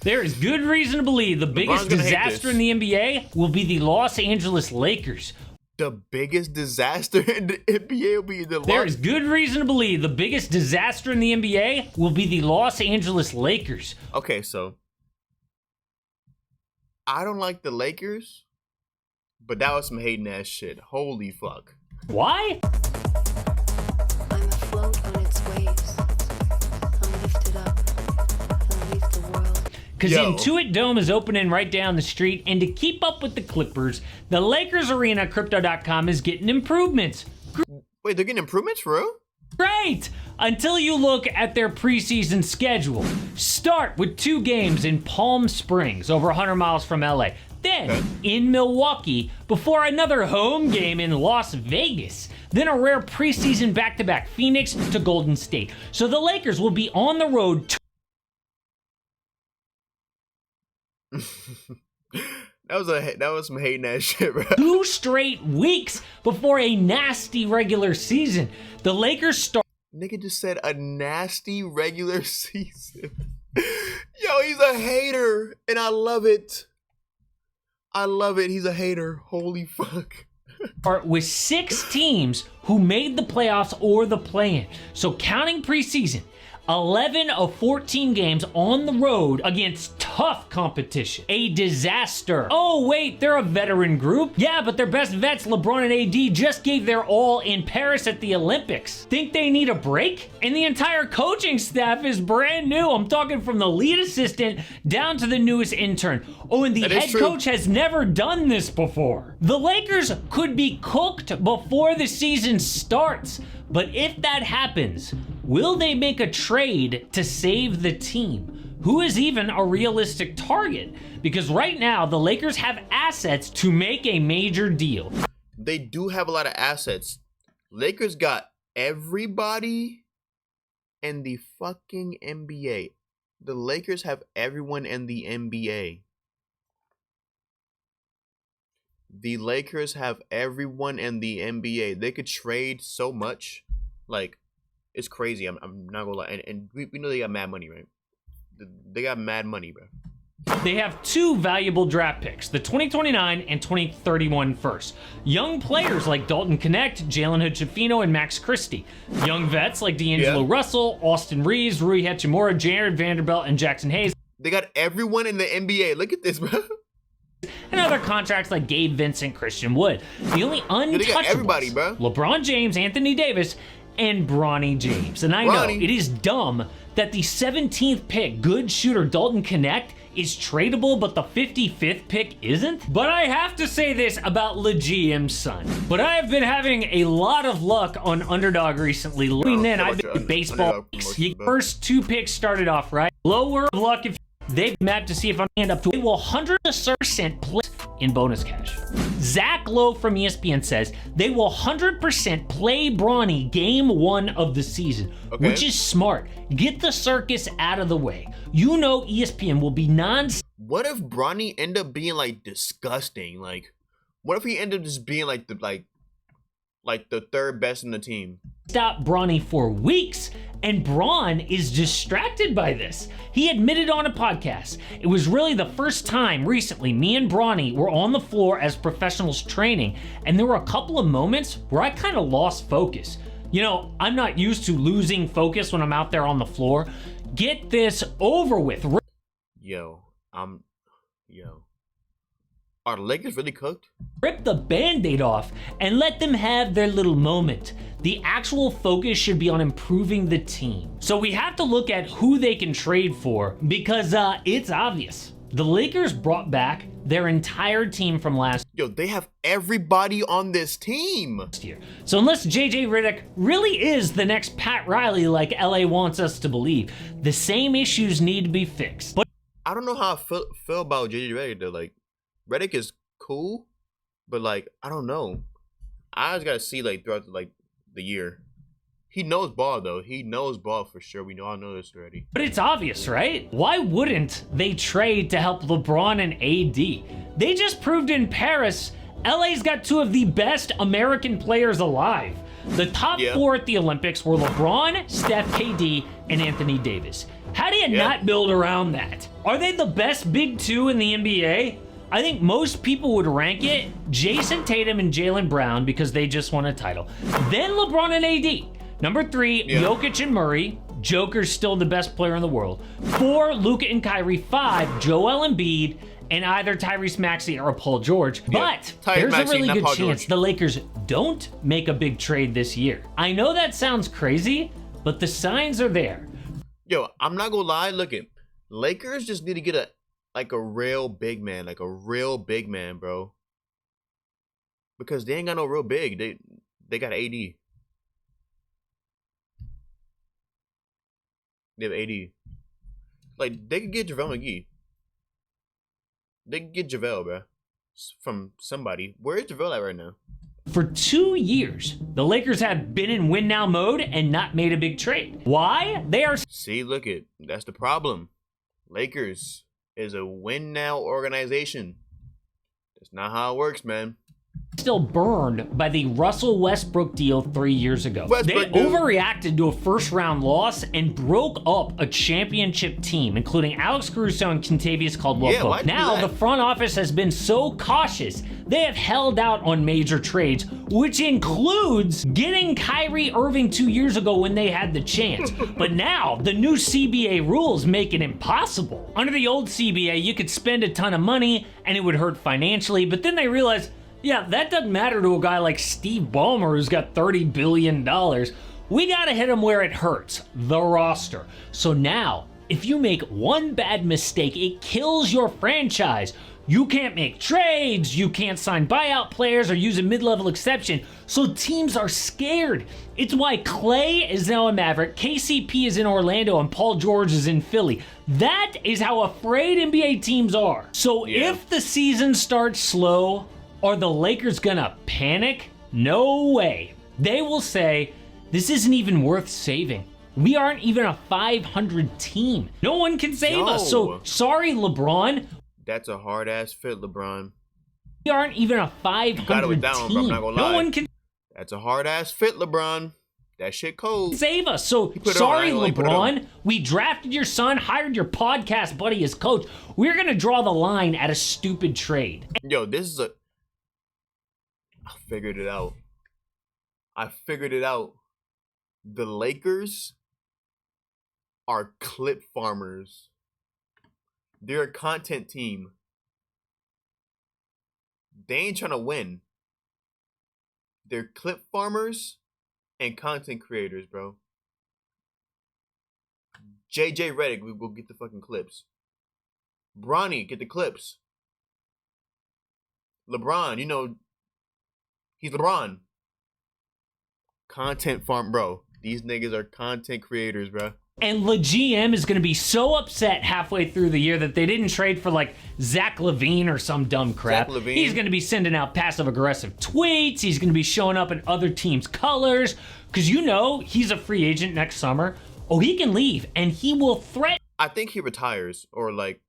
There is good reason to believe the biggest disaster in the NBA will be the Los Angeles Lakers. The biggest disaster in the NBA will be the There is good reason to believe the biggest disaster in the NBA will be the Los Angeles Lakers. Okay, so I don't like the Lakers, but that was some hating ass shit. Holy fuck. Why? I'm afloat on its waves. I'm lifted up. I'll leave the world. Because Intuit Dome is opening right down the street, and to keep up with the Clippers, the Lakers Arena Crypto.com is getting improvements. Wait, they're getting improvements for real? Great! Until you look at their preseason schedule. Start with 2 games in Palm Springs, over 100 miles from LA. Then in Milwaukee, before another home game in Las Vegas. Then a rare preseason back-to-back Phoenix to Golden State. So the Lakers will be on the road That was some hating ass shit, bro. 2 straight weeks before a nasty regular season. The Lakers start. Nigga just said a nasty regular season. Yo, he's a hater, and I love it. I love it. He's a hater. Holy fuck. With 6 teams who made the playoffs or the play-in. So counting preseason, 11 of 14 games on the road against tough competition. A disaster. Oh wait, they're a veteran group. Yeah, but their best vets, LeBron and AD, just gave their all in Paris at the Olympics. Think they need a break? And the entire coaching staff is brand new. I'm talking from the lead assistant down to the newest intern. Oh, and the head coach has never done this before. The Lakers could be cooked before the season starts. But if that happens, will they make a trade to save the team? Who is even a realistic target? Because right now, the Lakers have assets to make a major deal. They do have a lot of assets. Lakers got everybody in the fucking NBA. The Lakers have everyone in the NBA. The Lakers have everyone in the NBA. They could trade so much. Like, it's crazy. I'm not gonna lie. And we know they got mad money, right? They got mad money, bro. They have 2 valuable draft picks, the 2029 and 2031 first. Young players like Dalton Connect, Jalen Hood-Schifino, and Max Christie. Young vets like D'Angelo Russell, Austin Reeves, Rui Hachimura, Jared Vanderbilt, and Jackson Hayes. They got everyone in the NBA. Look at this, bro. And other contracts like Gabe Vincent, Christian Wood. The only untouchables, everybody, bro. LeBron James, Anthony Davis, and Bronny James. And I know it is dumb that the 17th pick, good shooter Dalton Connect, is tradable, but the 55th pick isn't? But I have to say this about LeGM's son. But I have been having a lot of luck on Underdog recently. Then I've been baseball. Your first 2 picks started off right. Lower luck if they've mapped to see if I end up to. They will 100% play in bonus cash. Zach Lowe from ESPN says they will 100% play Bronny game 1 of the season, which is smart. Get the circus out of the way. You know ESPN will be What if Bronny end up being like disgusting? Like, what if he end up just being like the 3rd best in the team? Stop Bronny for weeks, and Bron is distracted by this. He admitted on a podcast, it was really the first time recently me and Bronny were on the floor as professionals training, and there were a couple of moments where I kind of lost focus. You know, I'm not used to losing focus when I'm out there on the floor. Get this over with. Are the Lakers really cooked? Rip the Band-Aid off and let them have their little moment. The actual focus should be on improving the team. So we have to look at who they can trade for because it's obvious. The Lakers brought back their entire team from last year. They have everybody on this team. So unless JJ Redick really is the next Pat Riley like LA wants us to believe, the same issues need to be fixed. But I don't know how I feel about JJ Redick though. Like, Redick is cool, but like, I don't know. I just gotta see like throughout the year. He knows ball though. He knows ball for sure. We all know this already. But it's obvious, right? Why wouldn't they trade to help LeBron and AD? They just proved in Paris, LA's got 2 of the best American players alive. The top 4 at the Olympics were LeBron, Steph, KD, and Anthony Davis. How do you not build around that? Are they the best big two in the NBA? I think most people would rank it Jason Tatum and Jaylen Brown because they just won a title. Then LeBron and AD. Number 3, Jokic and Murray. Joker's still the best player in the world. 4, Luka and Kyrie. 5, Joel Embiid, and either Tyrese Maxey or Paul George. But there's a really good chance the Lakers don't make a big trade this year. I know that sounds crazy, but the signs are there. Yo, I'm not gonna lie. Look at Lakers just need to get a real big man, bro. Because they ain't got no real big. They got AD. They have AD. Like, they could get JaVale McGee. They could get JaVale, bro. From somebody. Where is JaVale at right now? For 2 years, the Lakers have been in win now mode and not made a big trade. Why? They are... See, look it. That's the problem. Lakers is a win now organization. That's not how it works, man. Still burned by the Russell Westbrook deal 3 years ago. They overreacted to a first round loss and broke up a championship team, including Alex Caruso and Kentavious Caldwell-Pope. Now the front office has been so cautious, they have held out on major trades, which includes getting Kyrie Irving 2 years ago when they had the chance. But now the new CBA rules make it impossible. Under the old CBA, you could spend a ton of money and it would hurt financially, but then they realized, yeah, that doesn't matter to a guy like Steve Ballmer who's got $30 billion. We gotta hit him where it hurts, the roster. So now, if you make one bad mistake, it kills your franchise. You can't make trades, you can't sign buyout players or use a mid-level exception, so teams are scared. It's why Clay is now a Maverick, KCP is in Orlando, and Paul George is in Philly. That is how afraid NBA teams are. So if the season starts slow, are the Lakers gonna panic? No way. They will say, this isn't even worth saving. We aren't even a 500 team. No one can save us, so sorry, LeBron. That's a hard-ass fit, LeBron. We aren't even a 500 down, team. bro, I'm not gonna No lie. one can That's a hard-ass fit, LeBron. That shit cold. save us. So sorry, LeBron. We drafted your son, hired your podcast buddy as coach. We're gonna draw the line at a stupid trade. Yo, this is I figured it out. The Lakers are clip farmers. They're a content team. They ain't trying to win. They're clip farmers and content creators, bro. JJ Redick, we will get the fucking clips. Bronny, get the clips. LeBron, you know, he's LeBron. Content farm, bro. These niggas are content creators, bro. And the GM is going to be so upset halfway through the year that they didn't trade for like Zach LaVine or some dumb crap. He's going to be sending out passive-aggressive tweets. He's going to be showing up in other teams' colors because you know he's a free agent next summer. Oh, he can leave and he will threaten. I think he retires or like,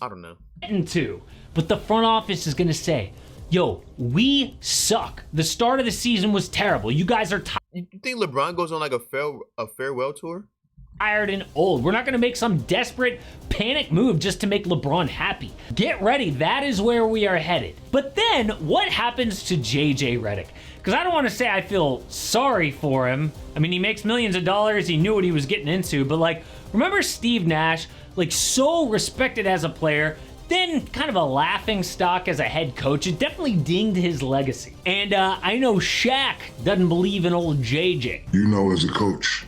I don't know. To, but the front office is going to say, yo, we suck. The start of the season was terrible. You guys are You think LeBron goes on like a farewell tour? tired and old. We're not going to make some desperate panic move just to make LeBron happy. Get ready. That is where we are headed. But then what happens to JJ Redick? Because I don't want to say I feel sorry for him. I mean, he makes millions of dollars. He knew what he was getting into. But like, remember Steve Nash? Like, so respected as a player, then kind of a laughing stock as a head coach. It definitely dinged his legacy. And I know Shaq doesn't believe in old JJ. You know, as a coach,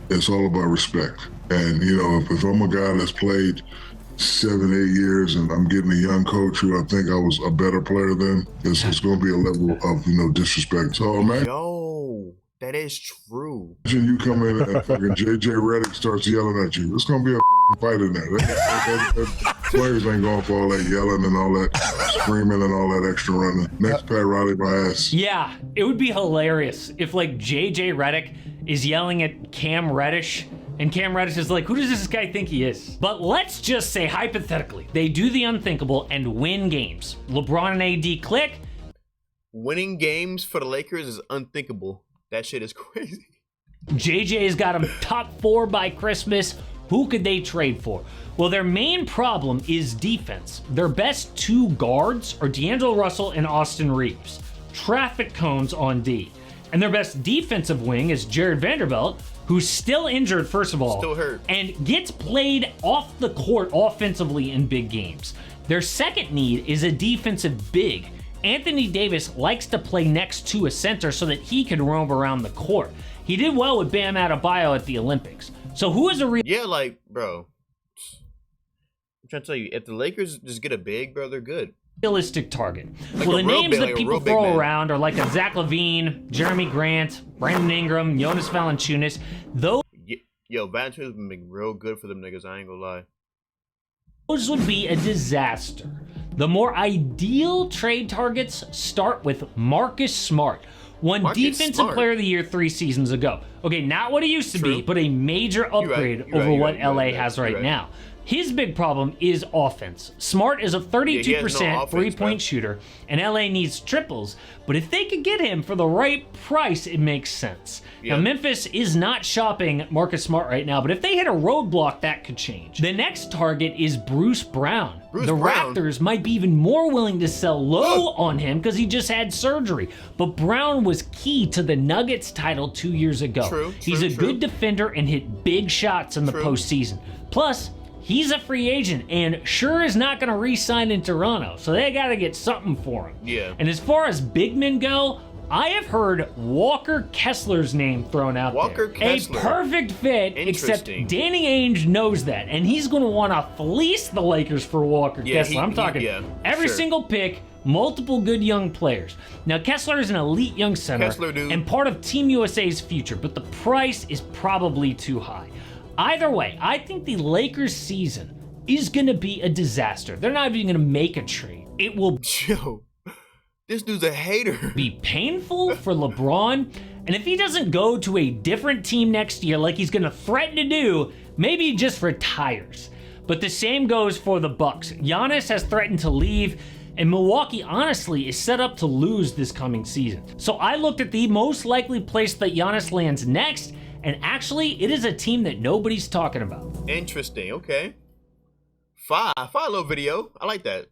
it's all about respect. And, you know, if I'm a guy that's played 7, 8 years and I'm getting a young coach who I think I was a better player than, it's going to be a level of, you know, disrespect. So, imagine That is true. you come in and fucking JJ Redick starts yelling at you. It's going to be a fight in there. Players ain't going for all that yelling and all that screaming and all that extra running. Next Pat Riley my ass. Yeah, it would be hilarious if like JJ Redick is yelling at Cam Reddish and Cam Reddish is like, who does this guy think he is? But let's just say hypothetically, they do the unthinkable and win games. LeBron and AD click. Winning games for the Lakers is unthinkable. That shit is crazy. JJ's got him top 4 by Christmas. Who could they trade for? Well, their main problem is defense. Their best 2 guards are D'Angelo Russell and Austin Reeves. Traffic cones on D. And their best defensive wing is Jared Vanderbilt, who's still injured, first of all. Still hurt. And gets played off the court offensively in big games. Their second need is a defensive big. Anthony Davis likes to play next to a center so that he can roam around the court. He did well with Bam Adebayo at the Olympics. So who is a real... Yeah, like, bro. I'm trying to tell you, if the Lakers just get a big, bro, they're good. realistic target? Like well, the real names big- that like a people real big throw man. around are like a Zach LaVine, Jeremy Grant, Brandon Ingram, Jonas Valanciunas. Those Yo, Valanciunas been making real good for them niggas, I ain't gonna lie. would be a disaster. The more ideal trade targets start with Marcus Smart, won Marcus Defensive Smart. Player of the Year 3 seasons ago. Okay, not what it used to be, True. but a major upgrade You're right, over you're what right, you're LA right, has you're right right. now. His big problem is offense. Smart is a 32% offense, three-point man. shooter, and LA needs triples, but if they could get him for the right price, it makes sense. Yeah. Now, Memphis is not shopping Marcus Smart right now, but if they hit a roadblock, that could change. The next target is Bruce Brown. Bruce the Brown? Raptors might be even more willing to sell low on him because he just had surgery, but Brown was key to the Nuggets title 2 years ago. True, He's true, a true. good defender and hit big shots in the True. postseason. Plus, he's a free agent and sure is not going to re-sign in Toronto, so they got to get something for him. Yeah. And as far as big men go, I have heard Walker Kessler's name thrown out Walker there. Kessler. A perfect fit, except Interesting. Danny Ainge knows that, and he's going to want to fleece the Lakers for Walker Yeah, Kessler. I'm talking yeah, every sure. single pick, multiple good young players. Now, Kessler is an elite young center Kessler, dude. and part of Team USA's future, but the price is probably too high. Either way, I think the Lakers season is going to be a disaster. They're not even going to make a trade. It will Yo, this dude's a hater. be painful for LeBron, and if he doesn't go to a different team next year like he's going to threaten to do, maybe he just retires. But the same goes for the Bucks. Giannis has threatened to leave, and Milwaukee honestly is set up to lose this coming season. So I looked at the most likely place that Giannis lands next, and actually it is a team that nobody's talking about. Interesting, okay. Fire little video. I like that.